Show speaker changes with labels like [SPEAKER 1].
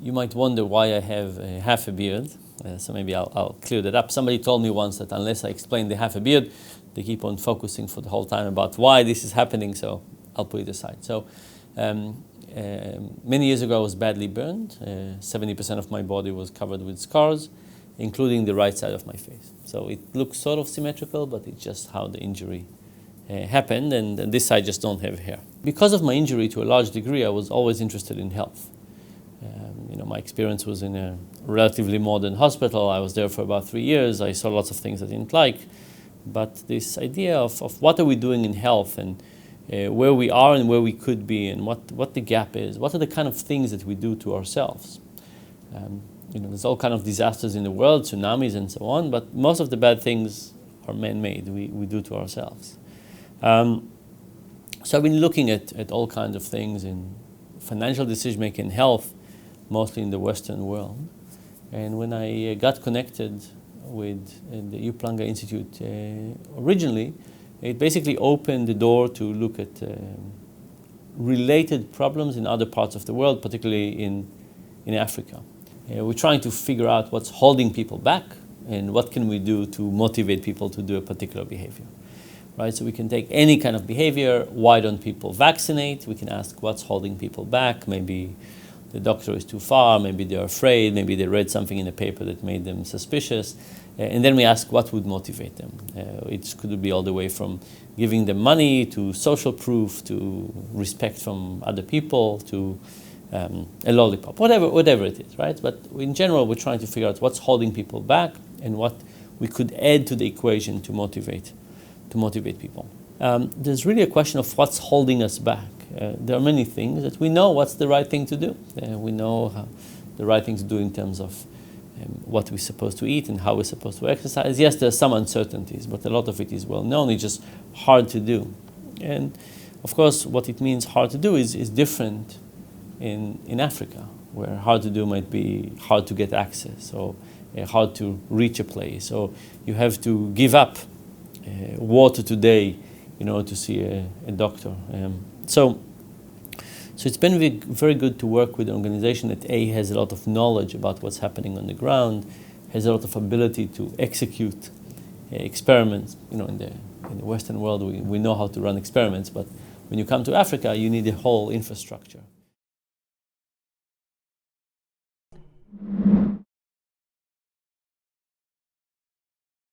[SPEAKER 1] You might wonder why I have half a beard, so maybe I'll clear that up. Somebody told me once that unless I explain the half a beard, they keep on focusing for the whole time about why this is happening, so I'll put it aside. So many years ago I was badly burned. 70% of my body was covered with scars, including the right side of my face. So it looks sort of symmetrical, but it's just how the injury happened, and this side just don't have hair. Because of my injury, to a large degree, I was always interested in health. My experience was in a relatively modern hospital. I was there for about 3 years. I saw lots of things I didn't like. But this idea of what are we doing in health, and where we are and where we could be, and what the gap is, what are the kind of things that we do to ourselves. There's all kind of disasters in the world, tsunamis and so on, but most of the bad things are man-made, we do to ourselves. So I've been looking at all kinds of things in financial decision-making, health, mostly in the Western world. And when I got connected with the Joep Lange Institute originally, it basically opened the door to look at related problems in other parts of the world, particularly in Africa. We're trying to figure out what's holding people back and what can we do to motivate people to do a particular behavior. Right? So we can take any kind of behavior. Why don't people vaccinate? We can ask what's holding people back. Maybe the doctor is too far, maybe they're afraid, maybe they read something in the paper that made them suspicious. And then we ask what would motivate them. It could be all the way from giving them money to social proof to respect from other people to a lollipop, whatever it is, right? But in general, we're trying to figure out what's holding people back and what we could add to the equation to motivate people. There's really a question of what's holding us back. There are many things that we know what's the right thing to do. We know the right thing to do in terms of what we're supposed to eat and how we're supposed to exercise. Yes, there's some uncertainties, but a lot of it is well known. It's just hard to do. And of course, what it means hard to do is different in Africa, where hard to do might be hard to get access or hard to reach a place. So you have to give up water today in order to see a doctor. So it's been very good to work with an organization that has a lot of knowledge about what's happening on the ground, has a lot of ability to execute experiments. In the Western world, we know how to run experiments, but when you come to Africa, you need a whole infrastructure.